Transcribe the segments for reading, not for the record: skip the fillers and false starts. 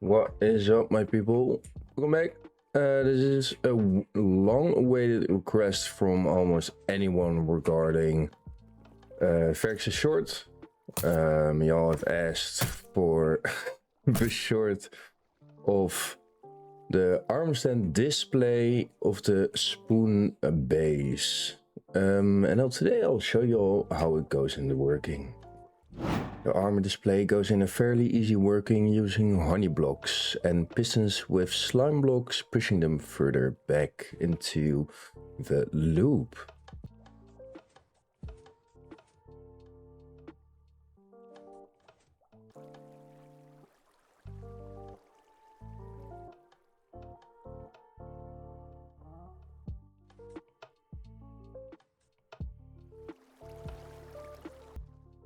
What is up, my people? Welcome back. This is a long-awaited request from almost anyone regarding Farex's short. Y'all have asked for the short of the arm stand display of the spoon base. And now today I'll show you all how it goes in the working. The armor display goes in a fairly easy working using honey blocks and pistons with slime blocks, pushing them further back into the loop.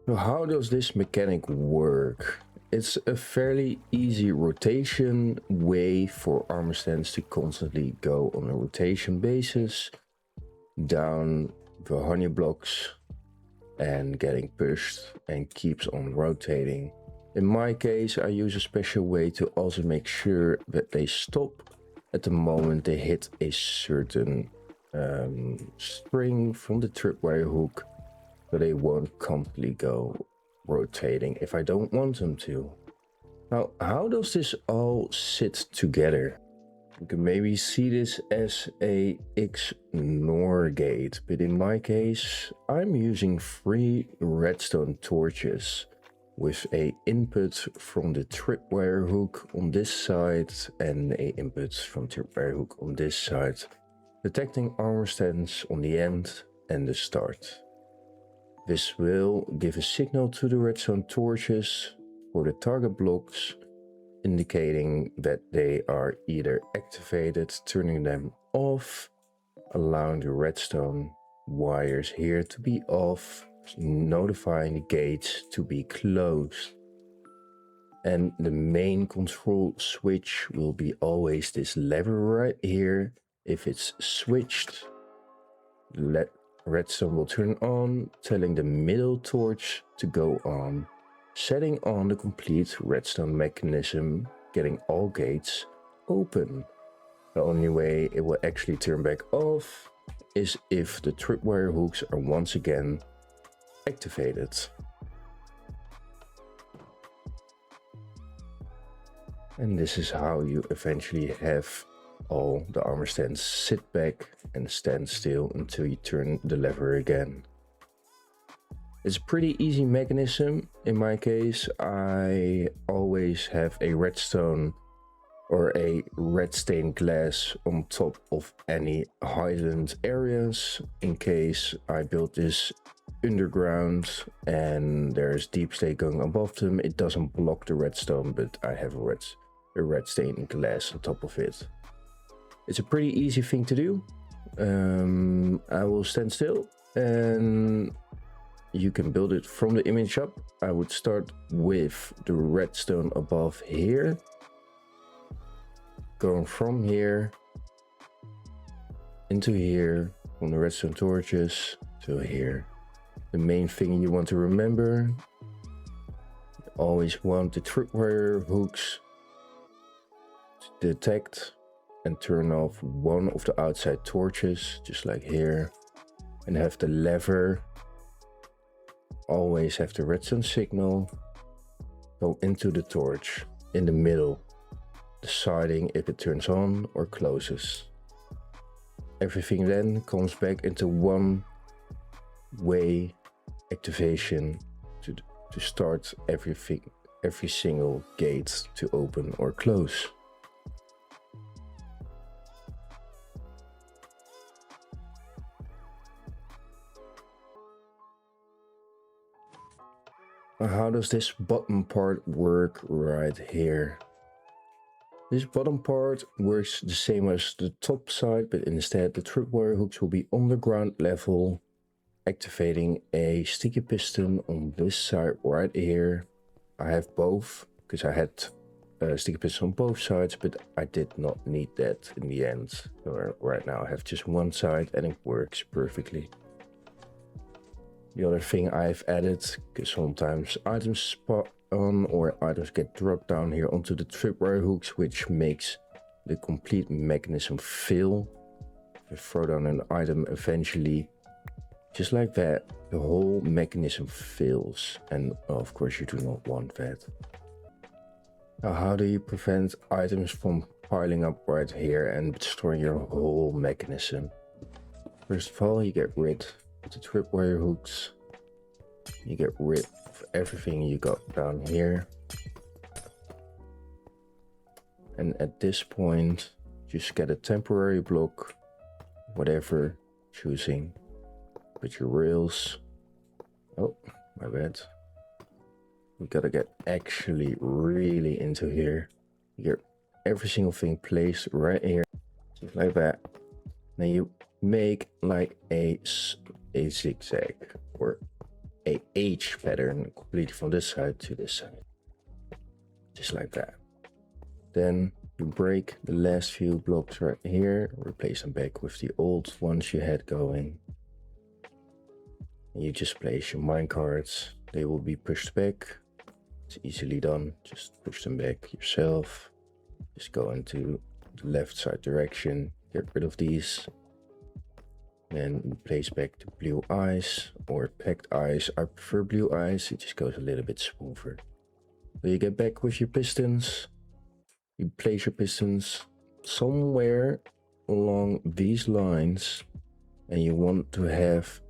So how does this mechanic work? It's a fairly easy rotation way for armor stands to constantly go on a rotation basis down the honey blocks and getting pushed and keeps on rotating. In my case, I use a special way to also make sure that they stop at the moment they hit a certain string from the tripwire hook, so they won't constantly go rotating if I don't want them to. Now, how does this all sit together? You can maybe see this as a XNOR gate, but in my case, I'm using 3 redstone torches with a input from the tripwire hook on this side and a input from tripwire hook on this side, detecting armor stands on the end and the start. This will give a signal to the redstone torches for the target blocks, indicating that they are either activated, turning them off, allowing the redstone wires here to be off, notifying the gates to be closed. And the main control switch will be always this lever right here. If it's switched, redstone will turn on, telling the middle torch to go on, setting on the complete redstone mechanism, getting all gates open. The only way it will actually turn back off is if the tripwire hooks are once again activated. And this is how you eventually have all the armor stands sit back and stand still until you turn the lever again. It's a pretty easy mechanism. In my case, I always have a redstone or a red stained glass on top of any heightened areas in case I build this underground and there's deep state going above them. It doesn't block the redstone, but I have a red stained glass on top of it. It's a pretty easy thing to do. I will stand still and you can build it from the image up. I would start with the redstone above here, going from here into here, from the redstone torches to here. The main thing you want to remember, you always want the tripwire hooks to detect and turn off one of the outside torches, just like here, and have the lever, always have the redstone signal go into the torch in the middle, deciding if it turns on or closes. Everything then comes back into one way activation to start every single gate to open or close. How does this bottom part work right here? This bottom part works the same as the top side, but instead the tripwire hooks will be on the ground level, activating a sticky piston on this side right here. I have both because I had a sticky piston on both sides, but I did not need that in the end. So right now I have just one side and it works perfectly. The other thing I've added, because sometimes items on, or items get dropped down here onto the tripwire hooks, which makes the complete mechanism fail. If you throw down an item, eventually, just like that, the whole mechanism fails, and of course you do not want that. Now, how do you prevent items from piling up right here and destroying your whole mechanism? First of all, you get rid of the tripwire hooks. You get rid of everything you got down here. And at this point, just get a temporary block, whatever, choosing. Put your rails. Oh, my bad. We gotta get actually really into here. You get every single thing placed right here, just like that. Then you make like a zigzag or a H pattern completely from this side to this side, just like that. Then you break the last few blocks right here, replace them back with the old ones you had going. And you just place your minecarts. They will be pushed back. It's easily done. Just push them back yourself. Just go into the left side direction. Get rid of these. Then place back the blue eyes or packed eyes. I prefer blue eyes. It just goes a little bit smoother. So you get back with your pistons. You place your pistons somewhere along these lines, and you want to have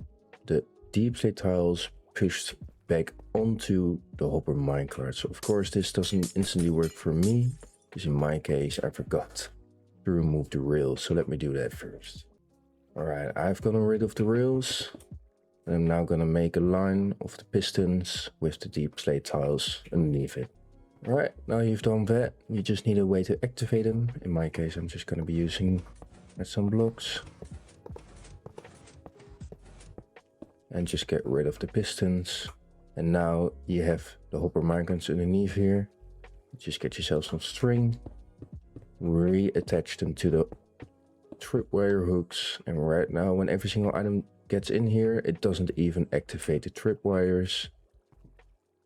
the deep slate tiles pushed back onto the hopper minecart. So of course this doesn't instantly work for me, because in my case I forgot to remove the rails. So let me do that first. Alright, I've gotten rid of the rails. And I'm now gonna make a line of the pistons with the deep slate tiles underneath it. Alright, now you've done that, you just need a way to activate them. In my case, I'm just going to be using some blocks. And just get rid of the pistons. And now you have the hopper minecarts underneath here. Just get yourself some string. Reattach them to the tripwire hooks. And right now, when every single item gets in here, it doesn't even activate the tripwires.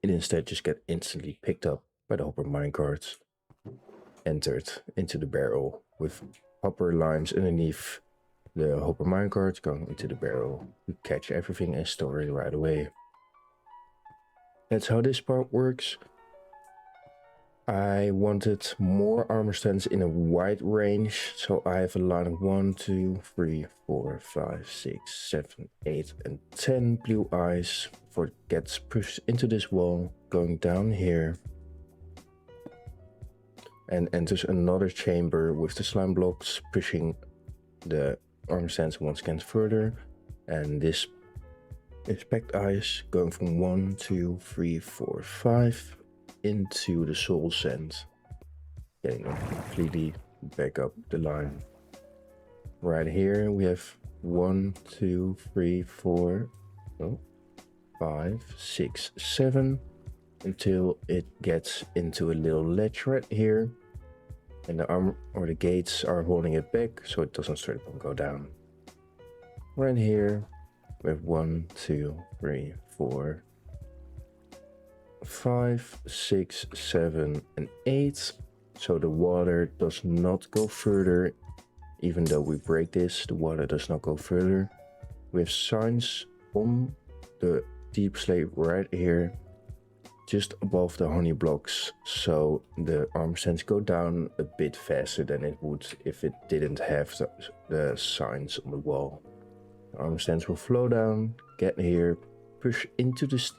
It instead just gets instantly picked up by the hopper minecarts, entered into the barrel with hopper lines underneath the hopper minecarts going into the barrel. You catch everything and store it right away. That's how this part works. I wanted more armor stands in a wide range, so I have a line of 1, 2, 3, 4, 5, 6, 7, 8 and 10 blue eyes before it gets pushed into this wall, going down here. And enters another chamber with the slime blocks pushing the armor stands once again further. And this is packed eyes going from 1, 2, 3, 4, 5 into the soul sand, getting them completely back up the line. Right here we have 1, 2, 3, 4, 5, 6, 7 until it gets into a little ledge right here, and the armor or the gates are holding it back so it doesn't straight up go down. Right here we have 1, 2, 3, 4, 5, 6, 7 and 8, so the water does not go further. Even though we break this, the water does not go further. We have signs on the deep slate right here, just above the honey blocks, so the armor stands go down a bit faster than it would if it didn't have the signs on the wall. The armor stands will flow down, get here, push into this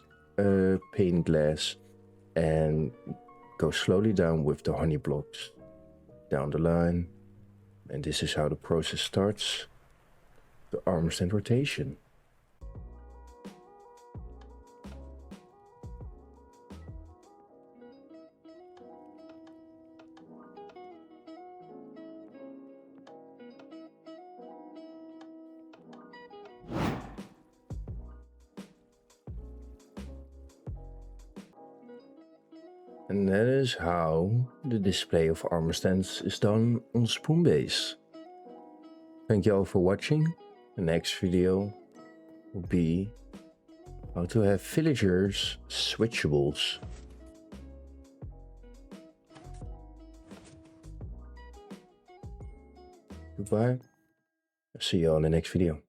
pane glass, and go slowly down with the honey blocks down the line. And this is how the process starts, the armor stand rotation. And that is how the display of armor stands is done on Spoonbase. Thank you all for watching. The next video will be how to have villagers switchables. Goodbye. See you on the next video.